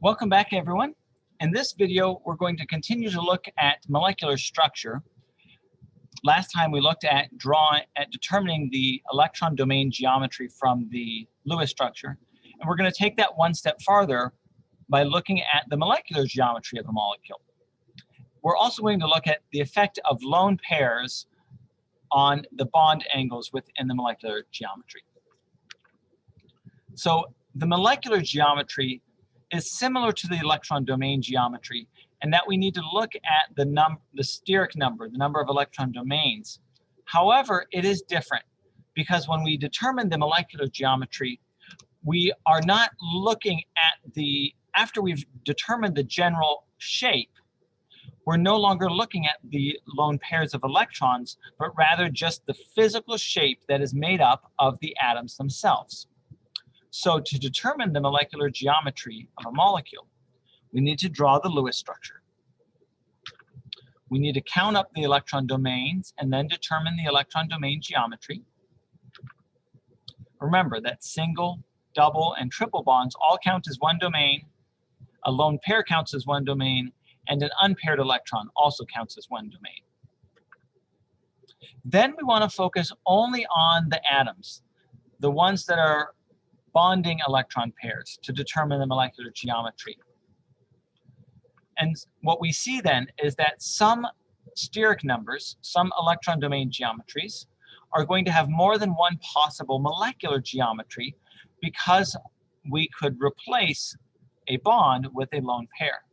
Welcome back, everyone. In this video, we're going to continue to look at molecular structure. Last time we looked at determining the electron domain geometry from the Lewis structure, and we're going to take that one step farther by looking at the molecular geometry of a molecule. We're also going to look at the effect of lone pairs on the bond angles within the molecular geometry. So the molecular geometry is similar to the electron domain geometry, and that we need to look at the steric number, the number of electron domains. However, it is different because when we determine the molecular geometry, we are not looking at after we've determined the general shape, we're no longer looking at the lone pairs of electrons, but rather just the physical shape that is made up of the atoms themselves. So to determine the molecular geometry of a molecule, we need to draw the Lewis structure. We need to count up the electron domains and then determine the electron domain geometry. Remember that single, double, and triple bonds all count as one domain, a lone pair counts as one domain, and an unpaired electron also counts as one domain. Then we want to focus only on the atoms, the ones that are bonding electron pairs, to determine the molecular geometry. And what we see then is that some steric numbers, some electron domain geometries, are going to have more than one possible molecular geometry because we could replace a bond with a lone pair.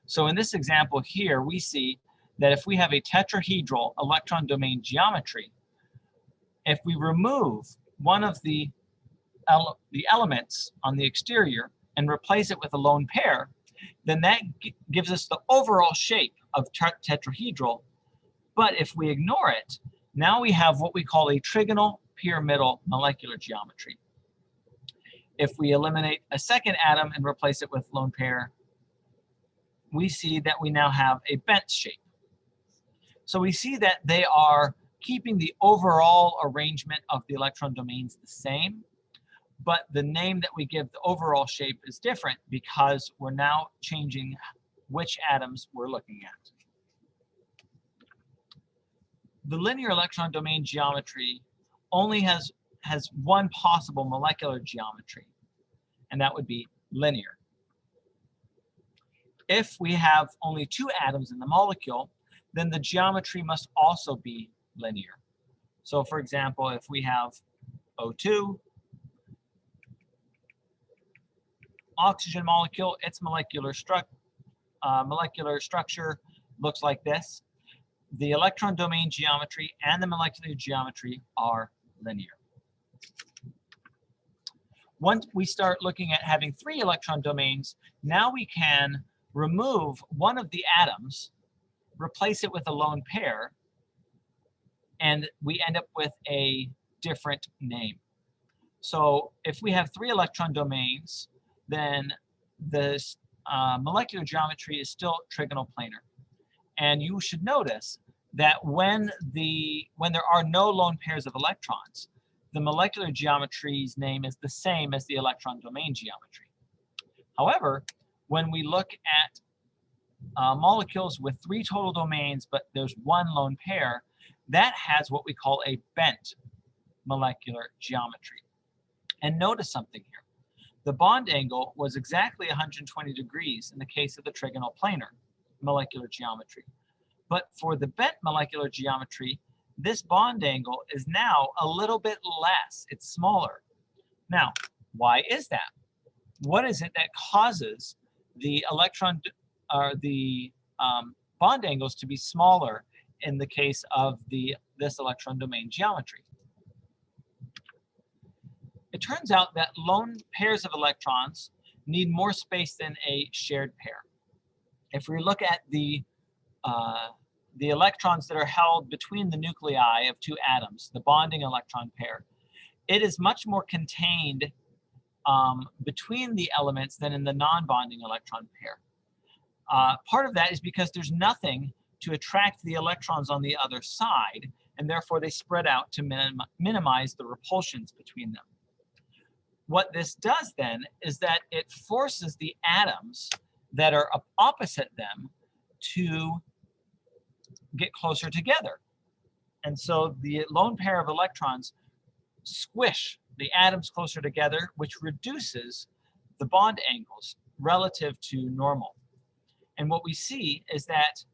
So in this example here, we see that if we have a tetrahedral electron domain geometry, if we remove one of the elements on the exterior and replace it with a lone pair, then that gives us the overall shape of tetrahedral. But if we ignore it, now we have what we call a trigonal pyramidal molecular geometry. If we eliminate a second atom and replace it with lone pair, we see that we now have a bent shape. So we see that they are keeping the overall arrangement of the electron domains the same, but the name that we give the overall shape is different because we're now changing which atoms we're looking at. The linear electron domain geometry only has one possible molecular geometry, and that would be linear. If we have only two atoms in the molecule, then the geometry must also be linear. So for example, if we have O2, oxygen molecule, its molecular structure looks like this. The electron domain geometry and the molecular geometry are linear. Once we start looking at having three electron domains, now we can remove one of the atoms, replace it with a lone pair, and we end up with a different name. So if we have three electron domains, then the molecular geometry is still trigonal planar. And you should notice that when there are no lone pairs of electrons, the molecular geometry's name is the same as the electron domain geometry. However, when we look at molecules with three total domains, but there's one lone pair, that has what we call a bent molecular geometry. And notice something here. The bond angle was exactly 120 degrees in the case of the trigonal planar molecular geometry. But for the bent molecular geometry, this bond angle is now a little bit less. It's smaller. Now, why is that? What is it that causes the bond angles to be smaller in the case of this electron domain geometry? It turns out that lone pairs of electrons need more space than a shared pair. If we look at the electrons that are held between the nuclei of two atoms, the bonding electron pair, it is much more contained between the elements than in the non-bonding electron pair. Part of that is because there's nothing to attract the electrons on the other side, and therefore they spread out to minimize the repulsions between them. what this does then is that it forces the atoms that are opposite them to get closer together. And so the lone pair of electrons squish the atoms closer together, which reduces the bond angles relative to normal. And what we see is that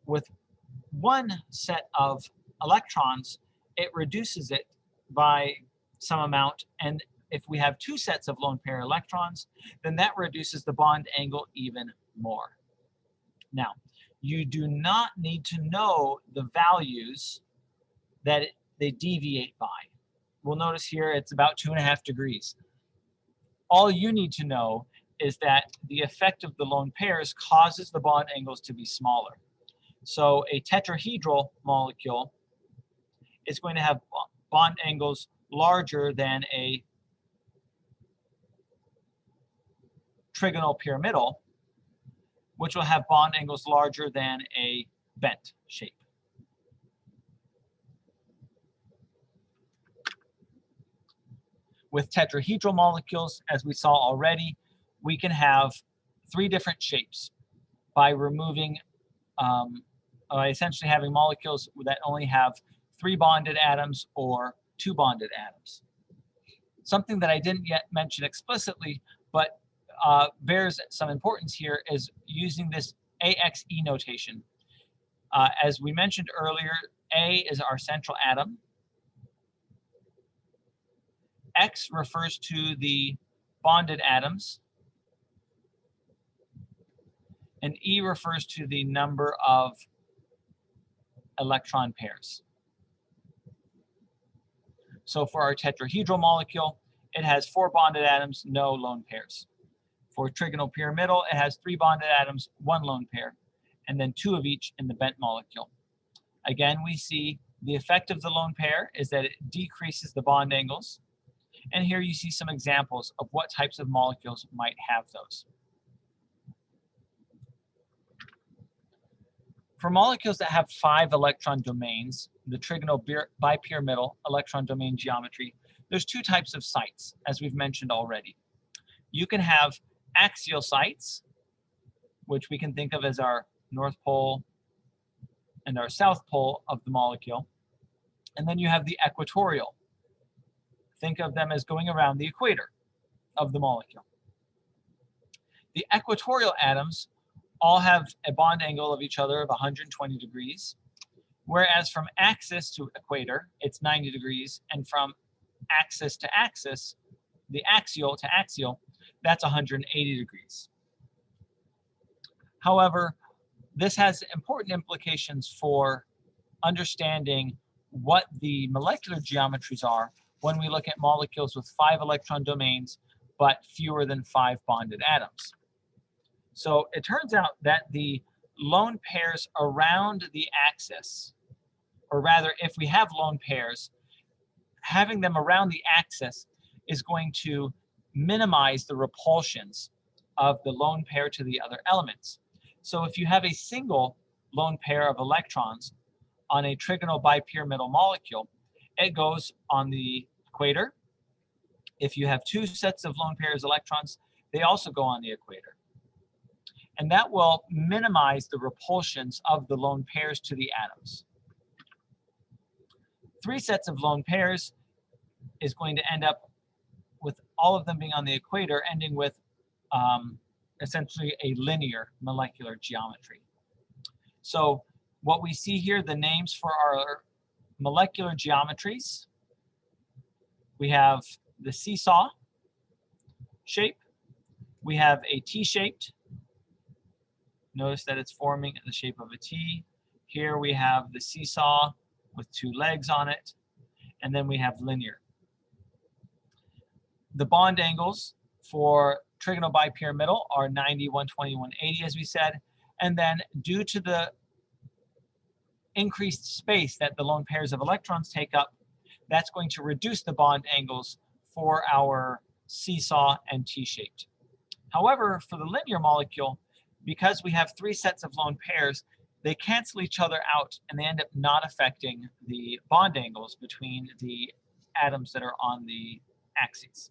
with one set of electrons, it reduces it by some amount. And if we have two sets of lone pair electrons, then that reduces the bond angle even more. Now, you do not need to know the values that they deviate by. We'll notice here it's about 2.5 degrees. All you need to know is that the effect of the lone pairs causes the bond angles to be smaller. So a tetrahedral molecule is going to have bond angles larger than a trigonal pyramidal, which will have bond angles larger than a bent shape. With tetrahedral molecules, as we saw already, we can have 3 different shapes by removing, essentially having molecules that only have 3 bonded atoms or 2 bonded atoms. Something that I didn't yet mention explicitly, but bears some importance here, is using this AXE notation. As we mentioned earlier, A is our central atom. X refers to the bonded atoms, and E refers to the number of electron pairs. So for our tetrahedral molecule, it has 4 bonded atoms, no lone pairs. For trigonal pyramidal, it has 3 bonded atoms, 1 lone pair, and then 2 of each in the bent molecule. Again, we see the effect of the lone pair is that it decreases the bond angles. And here you see some examples of what types of molecules might have those. For molecules that have 5 electron domains, the trigonal bipyramidal electron domain geometry, there's 2 types of sites, as we've mentioned already. You can have axial sites, which we can think of as our north pole and our south pole of the molecule. And then you have the equatorial. Think of them as going around the equator of the molecule. The equatorial atoms all have a bond angle of each other of 120 degrees, whereas from axis to equator, it's 90 degrees, and from axis to axis, the axial to axial, that's 180 degrees. However, this has important implications for understanding what the molecular geometries are when we look at molecules with 5 electron domains, but fewer than 5 bonded atoms. So it turns out that the lone pairs around the axis, or rather, if we have lone pairs, having them around the axis is going to minimize the repulsions of the lone pair to the other elements. So if you have a single lone pair of electrons on a trigonal bipyramidal molecule, it goes on the equator. If you have 2 sets of lone pairs electrons, they also go on the equator. And that will minimize the repulsions of the lone pairs to the atoms. 3 sets of lone pairs is going to end up with all of them being on the equator, ending with essentially a linear molecular geometry. So what we see here, the names for our molecular geometries, we have the seesaw shape, we have a T-shaped. Notice that it's forming the shape of a T. Here we have the seesaw with 2 legs on it, and then we have linear. The bond angles for trigonal bipyramidal are 90, 120, 180, as we said, and then due to the increased space that the lone pairs of electrons take up, that's going to reduce the bond angles for our seesaw and T-shaped. However, for the linear molecule, because we have 3 sets of lone pairs, they cancel each other out and they end up not affecting the bond angles between the atoms that are on the axes.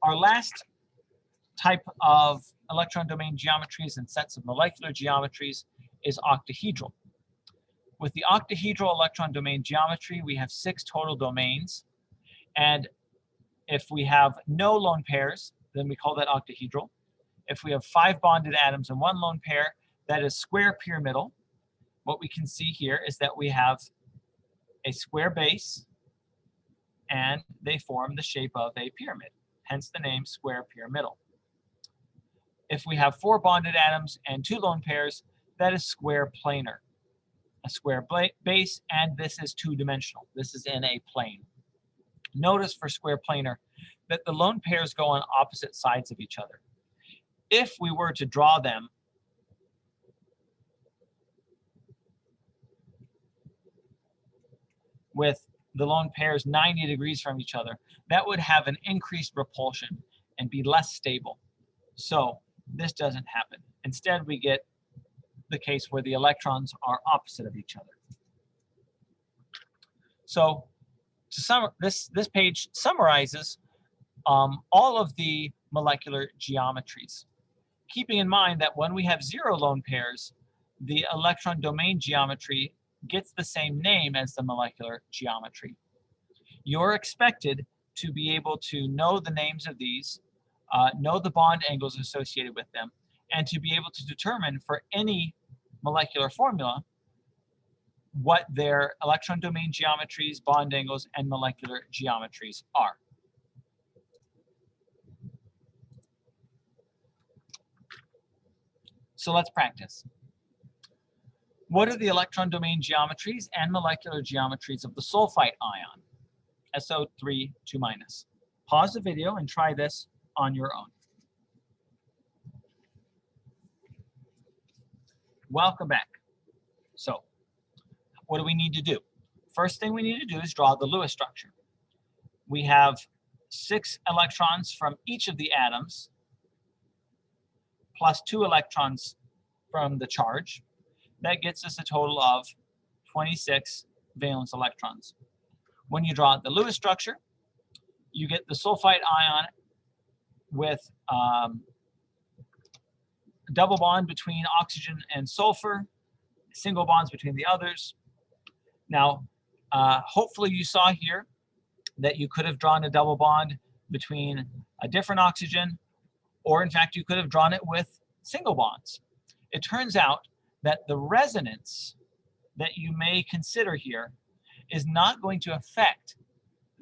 Our last type of electron domain geometries and sets of molecular geometries is octahedral. With the octahedral electron domain geometry, we have 6 total domains. And if we have no lone pairs, then we call that octahedral. If we have 5 bonded atoms and 1 lone pair, that is square pyramidal. What we can see here is that we have a square base, and they form the shape of a pyramid, hence the name square pyramidal. If we have 4 bonded atoms and 2 lone pairs, that is square planar. A square base, and this is 2-dimensional. This is in a plane. Notice for square planar that the lone pairs go on opposite sides of each other. If we were to draw them with the lone pairs 90 degrees from each other, that would have an increased repulsion and be less stable. So this doesn't happen. Instead, we get the case where the electrons are opposite of each other. So this page summarizes all of the molecular geometries, keeping in mind that when we have 0 lone pairs, the electron domain geometry gets the same name as the molecular geometry. You're expected to be able to know the names of these, know the bond angles associated with them, and to be able to determine for any molecular formula what their electron domain geometries, bond angles, and molecular geometries are. So let's practice. What are the electron domain geometries and molecular geometries of the sulfite ion, SO3 2-. Pause the video and try this on your own. Welcome back. So, what do we need to do? First thing we need to do is draw the Lewis structure. We have 6 electrons from each of the atoms, plus 2 electrons from the charge. That gets us a total of 26 valence electrons. When you draw the Lewis structure, you get the sulfite ion with double bond between oxygen and sulfur, single bonds between the others. Now, hopefully you saw here that you could have drawn a double bond between a different oxygen, or in fact, you could have drawn it with single bonds. It turns out that the resonance that you may consider here is not going to affect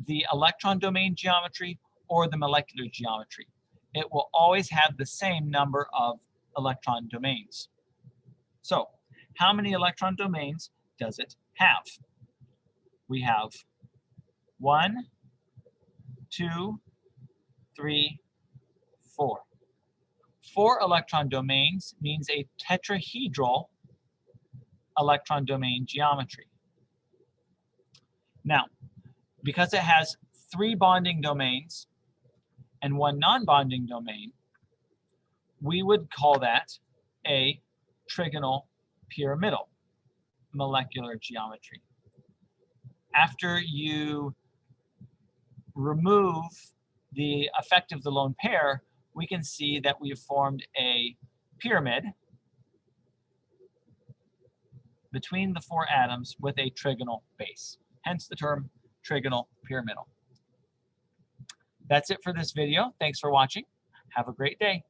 the electron domain geometry or the molecular geometry. It will always have the same number of electron domains. So, how many electron domains does it have? We have 1, 2, 3, 4. 4 electron domains means a tetrahedral electron domain geometry. Now, because it has 3 bonding domains and 1 non-bonding domain, we would call that a trigonal pyramidal molecular geometry. After you remove the effect of the lone pair, we can see that we have formed a pyramid between the 4 atoms with a trigonal base, hence the term trigonal pyramidal. That's it for this video. Thanks for watching. Have a great day.